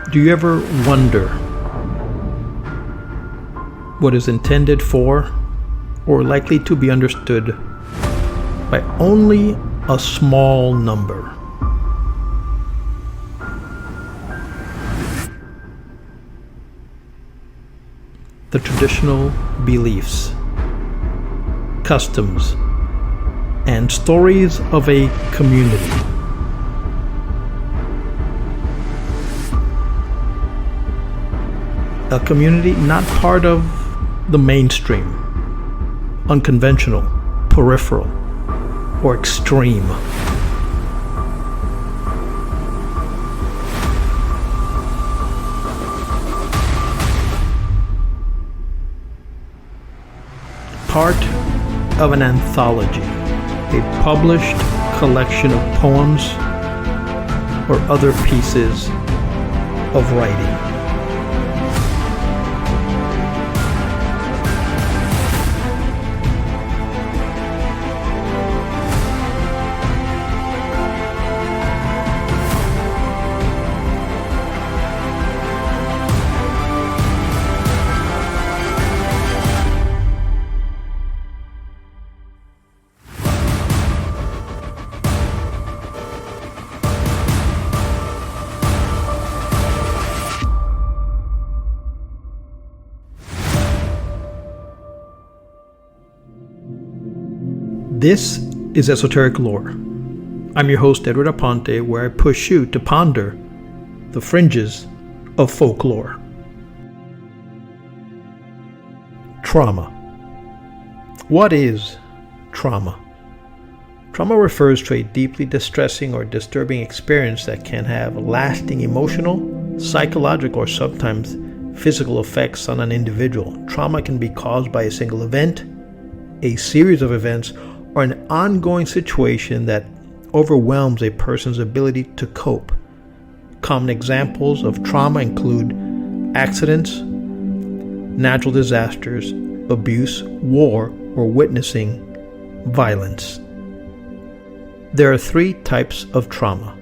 Do you ever wonder what is intended for or likely to be understood by only a small number? The traditional beliefs, customs, and stories of a community. A community not part of the mainstream, unconventional, peripheral, or extreme. Part of an anthology, a published collection of poems or other pieces of writing. This is Esoteric Lore. I'm your host, Edward Aponte, where I push you to ponder the fringes of folklore. Trauma. What is trauma? Trauma refers to a deeply distressing or disturbing experience that can have lasting emotional, psychological, or sometimes physical effects on an individual. Trauma can be caused by a single event, a series of events, or an ongoing situation that overwhelms a person's ability to cope. Common examples of trauma include accidents, natural disasters, abuse, war, or witnessing violence. There are three types of trauma.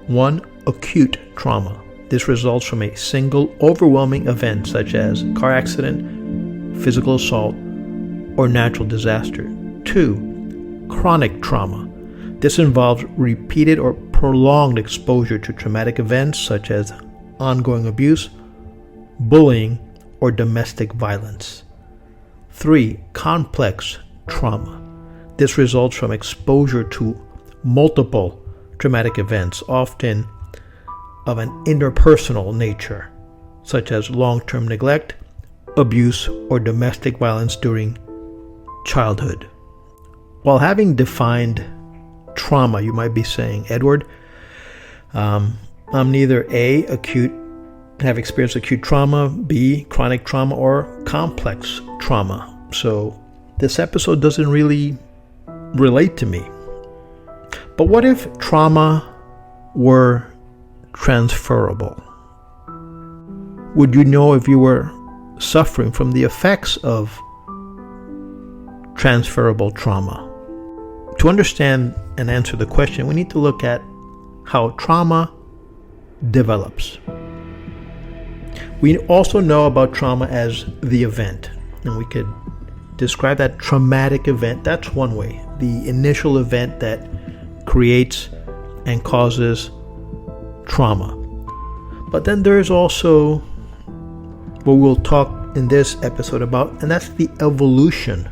1. Acute trauma. This results from a single overwhelming event such as car accident, physical assault, or natural disaster. 2. Chronic trauma. This involves repeated or prolonged exposure to traumatic events such as ongoing abuse, bullying, or domestic violence. 3. Complex trauma. This results from exposure to multiple traumatic events, often of an interpersonal nature, such as long-term neglect, abuse, or domestic violence during childhood. While having defined trauma, you might be saying, Edward, I'm neither A, have experienced acute trauma, B, chronic trauma, or complex trauma. So this episode doesn't really relate to me. But what if trauma were transferable? Would you know if you were suffering from the effects of transferable trauma? To understand and answer the question, we need to look at how trauma develops. We also know about trauma as the event, and we could describe that traumatic event. That's one way, the initial event that creates and causes trauma. But then there's also what we'll talk in this episode about, and that's the evolution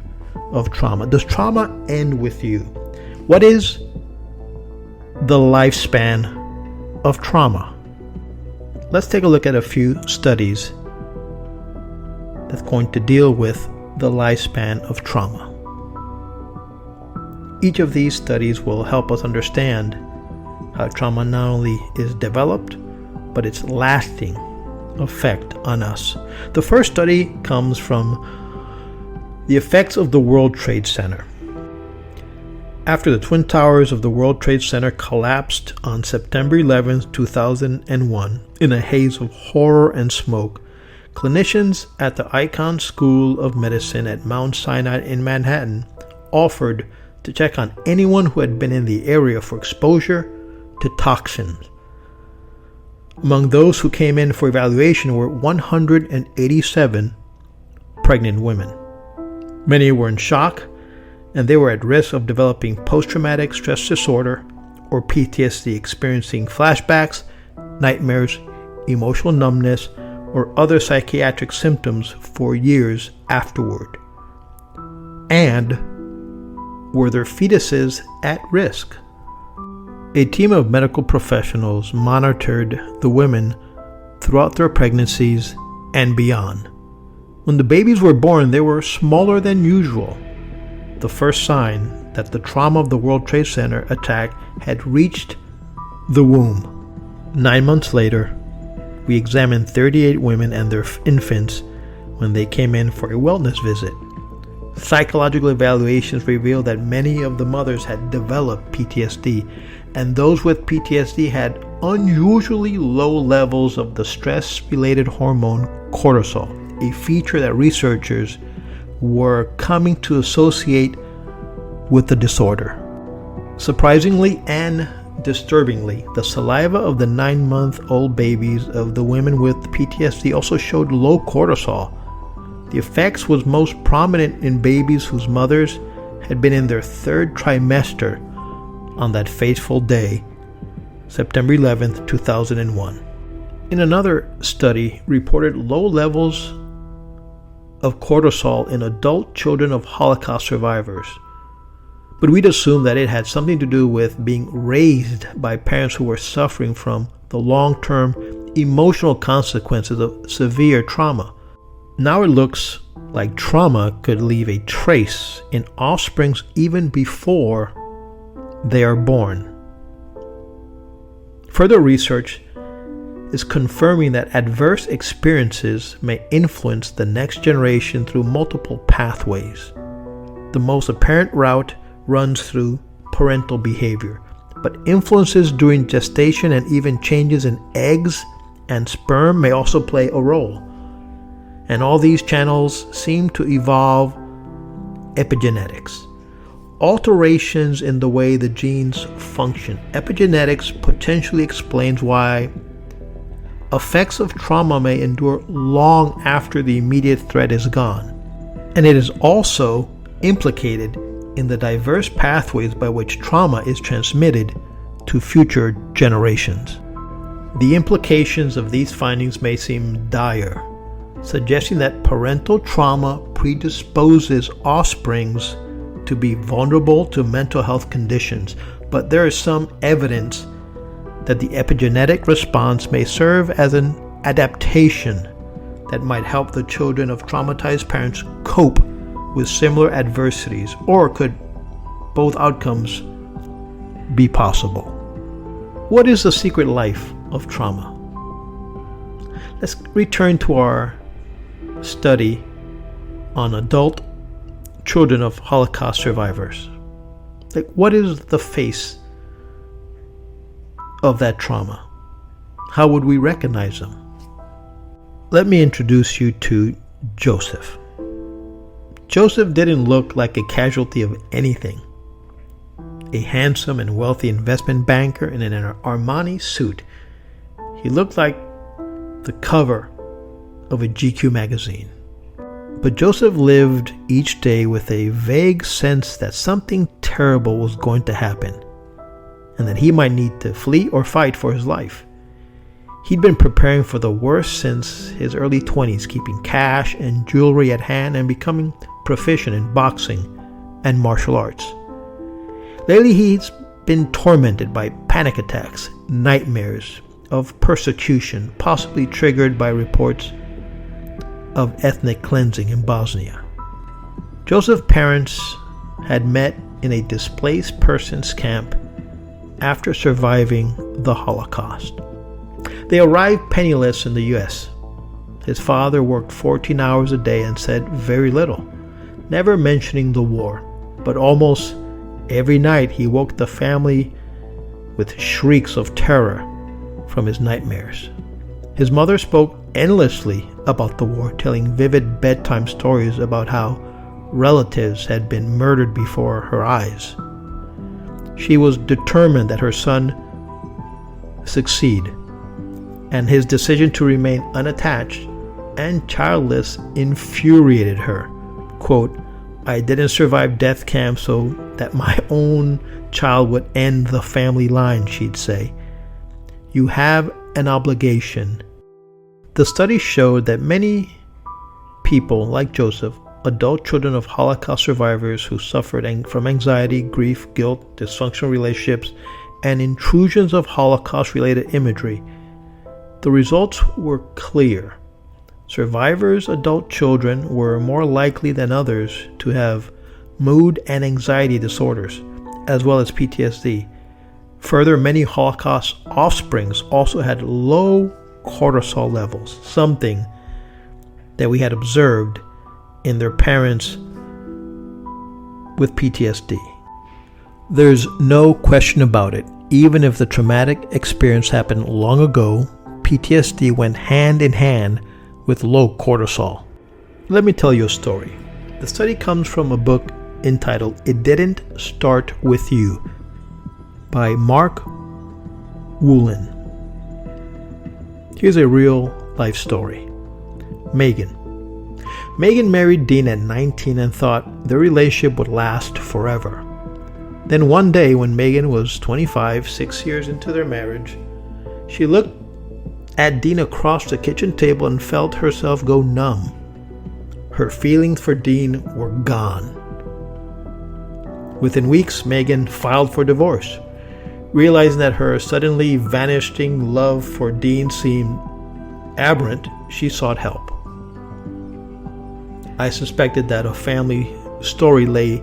of trauma. Does trauma end with you? What is the lifespan of trauma? Let's take a look at a few studies that's going to deal with the lifespan of trauma. Each of these studies will help us understand how trauma not only is developed, but its lasting effect on us. The first study comes from the effects of the World Trade Center. After the Twin Towers of the World Trade Center collapsed on September 11, 2001, in a haze of horror and smoke, clinicians at the Icahn School of Medicine at Mount Sinai in Manhattan offered to check on anyone who had been in the area for exposure to toxins. Among those who came in for evaluation were 187 pregnant women. Many were in shock, and they were at risk of developing post-traumatic stress disorder or PTSD, experiencing flashbacks, nightmares, emotional numbness, or other psychiatric symptoms for years afterward. And were their fetuses at risk? A team of medical professionals monitored the women throughout their pregnancies and beyond. When the babies were born, they were smaller than usual, the first sign that the trauma of the World Trade Center attack had reached the womb. 9 months later, we examined 38 women and their infants when they came in for a wellness visit. Psychological evaluations revealed that many of the mothers had developed PTSD, and those with PTSD had unusually low levels of the stress-related hormone cortisol, a feature that researchers were coming to associate with the disorder. Surprisingly and disturbingly, the saliva of the 9-month-old babies of the women with PTSD also showed low cortisol. The effects was most prominent in babies whose mothers had been in their 3rd trimester on that fateful day, September 11, 2001. In another study, reported low levels of cortisol in adult children of Holocaust survivors. But we'd assume that it had something to do with being raised by parents who were suffering from the long-term emotional consequences of severe trauma. Now it looks like trauma could leave a trace in offsprings even before they are born. Further research is confirming that adverse experiences may influence the next generation through multiple pathways. The most apparent route runs through parental behavior, but influences during gestation and even changes in eggs and sperm may also play a role. And all these channels seem to evolve epigenetics. Alterations in the way the genes function. Epigenetics potentially explains why effects of trauma may endure long after the immediate threat is gone. And it is also implicated in the diverse pathways by which trauma is transmitted to future generations. The implications of these findings may seem dire, suggesting that parental trauma predisposes offsprings to be vulnerable to mental health conditions, but there is some evidence that the epigenetic response may serve as an adaptation that might help the children of traumatized parents cope with similar adversities, or could both outcomes be possible? What is the secret life of trauma? Let's return to our study on adult children of Holocaust survivors. Like, what is the face of that trauma? How would we recognize them? Let me introduce you to Joseph. Joseph didn't look like a casualty of anything. A handsome and wealthy investment banker in an Armani suit, he looked like the cover of a GQ magazine. But Joseph lived each day with a vague sense that something terrible was going to happen, and that he might need to flee or fight for his life. He'd been preparing for the worst since his early 20s, keeping cash and jewelry at hand and becoming proficient in boxing and martial arts. Lately, he's been tormented by panic attacks, nightmares of persecution, possibly triggered by reports of ethnic cleansing in Bosnia. Joseph's parents had met in a displaced persons camp after surviving the Holocaust. They arrived penniless in the U.S. His father worked 14 hours a day and said very little, never mentioning the war, but almost every night he woke the family with shrieks of terror from his nightmares. His mother spoke endlessly about the war, telling vivid bedtime stories about how relatives had been murdered before her eyes. She was determined that her son succeed, and his decision to remain unattached and childless infuriated her. Quote, "I didn't survive death camp so that my own child would end the family line," she'd say. "You have an obligation." The study showed that many people like Joseph, adult children of Holocaust survivors who suffered from anxiety, grief, guilt, dysfunctional relationships, and intrusions of Holocaust-related imagery, the results were clear. Survivors' adult children were more likely than others to have mood and anxiety disorders, as well as PTSD. Further, many Holocaust offsprings also had low cortisol levels, something that we had observed in their parents with PTSD. There's no question about it. Even if the traumatic experience happened long ago, PTSD went hand in hand with low cortisol. Let me tell you a story. The study comes from a book entitled "It Didn't Start With You" by Mark Woolen. Here's a real life story. Megan married Dean at 19 and thought their relationship would last forever. Then one day when Megan was 25, 6 years into their marriage, she looked at Dean across the kitchen table and felt herself go numb. Her feelings for Dean were gone. Within weeks, Megan filed for divorce. Realizing that her suddenly vanishing love for Dean seemed aberrant, she sought help. I suspected that a family story lay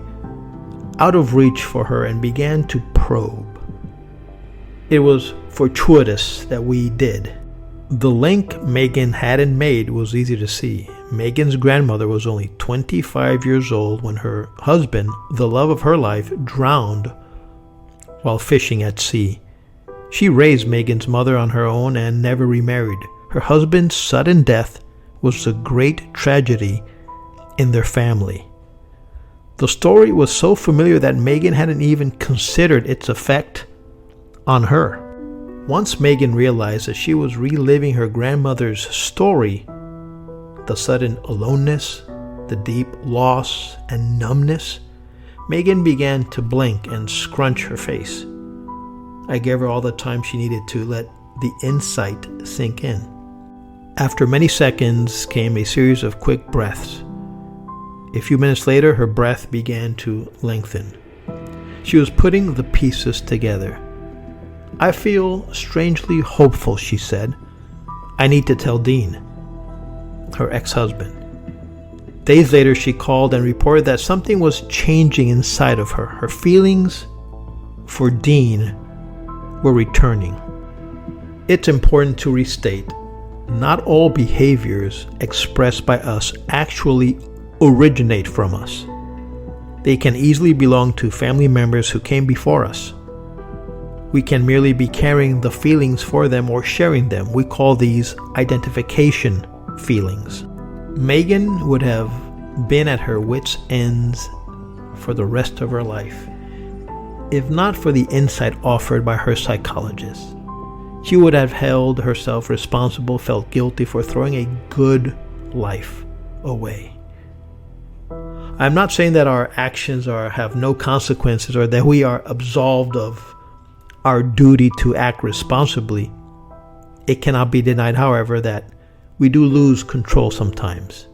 out of reach for her and began to probe. It was fortuitous that we did. The link Megan hadn't made was easy to see. Megan's grandmother was only 25 years old when her husband, the love of her life, drowned while fishing at sea. She raised Megan's mother on her own and never remarried. Her husband's sudden death was a great tragedy in their family. The story was so familiar that Megan hadn't even considered its effect on her. Once Megan realized that she was reliving her grandmother's story, the sudden aloneness, the deep loss and numbness, Megan began to blink and scrunch her face. I gave her all the time she needed to let the insight sink in. After many seconds came a series of quick breaths. A few minutes later, her breath began to lengthen. She was putting the pieces together. "I feel strangely hopeful," she said. "I need to tell Dean," her ex-husband. Days later, she called and reported that something was changing inside of her. Her feelings for Dean were returning. It's important to restate, not all behaviors expressed by us actually originate from us. They can easily belong to family members who came before us. We can merely be carrying the feelings for them or sharing them. We call these identification feelings. Megan would have been at her wits' ends for the rest of her life, if not for the insight offered by her psychologist. She would have held herself responsible, felt guilty for throwing a good life away. I'm not saying that our actions have no consequences or that we are absolved of our duty to act responsibly. It cannot be denied, however, that we do lose control sometimes.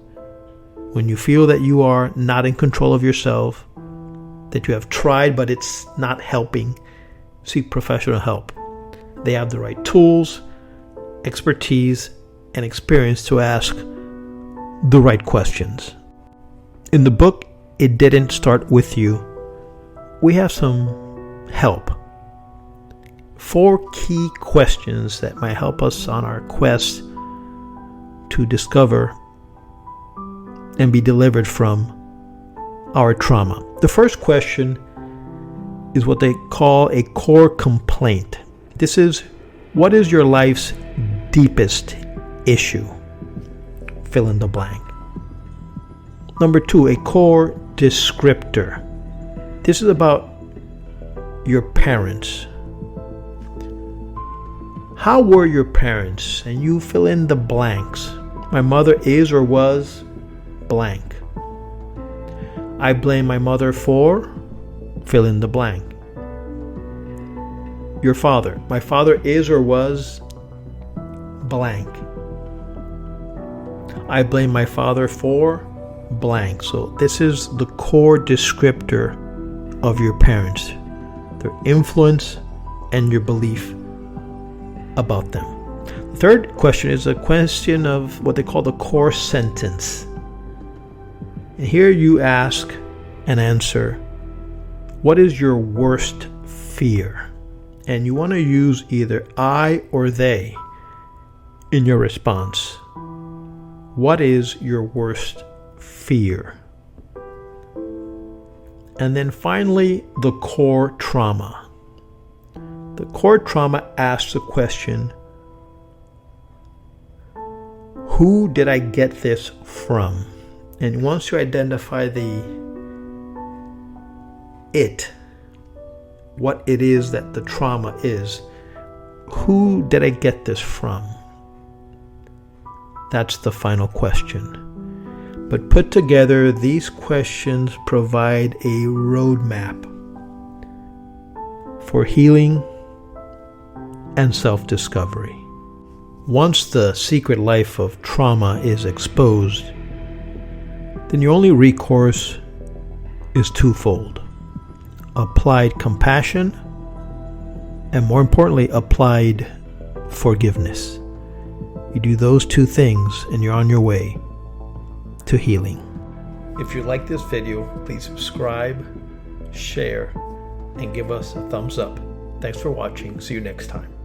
When you feel that you are not in control of yourself, that you have tried but it's not helping, seek professional help. They have the right tools, expertise, and experience to ask the right questions. In the book, It Didn't Start With You, we have some help. 4 key questions that might help us on our quest to discover and be delivered from our trauma. The first question is what they call a core complaint. This is, what is your life's deepest issue? Fill in the blank. Number 2, a core descriptor. This is about your parents. How were your parents? And you fill in the blanks. My mother is or was blank. I blame my mother for fill in the blank. Your father. My father is or was blank. I blame my father for blank. So this is the core descriptor of your parents, their influence and your belief about them. The third question is a question of what they call the core sentence. And here you ask and answer, what is your worst fear? And you want to use either I or they in your response. What is your worst fear? And then finally, the core trauma. The core trauma asks the question, who did I get this from? And once you identify what it is that the trauma is, who did I get this from? That's the final question. But put together, these questions provide a roadmap for healing and self-discovery. Once the secret life of trauma is exposed, then your only recourse is twofold: applied compassion and, more importantly, applied forgiveness. You do those two things and you're on your way to healing. If you like this video, please subscribe, share, and give us a thumbs up. Thanks for watching. See you next time.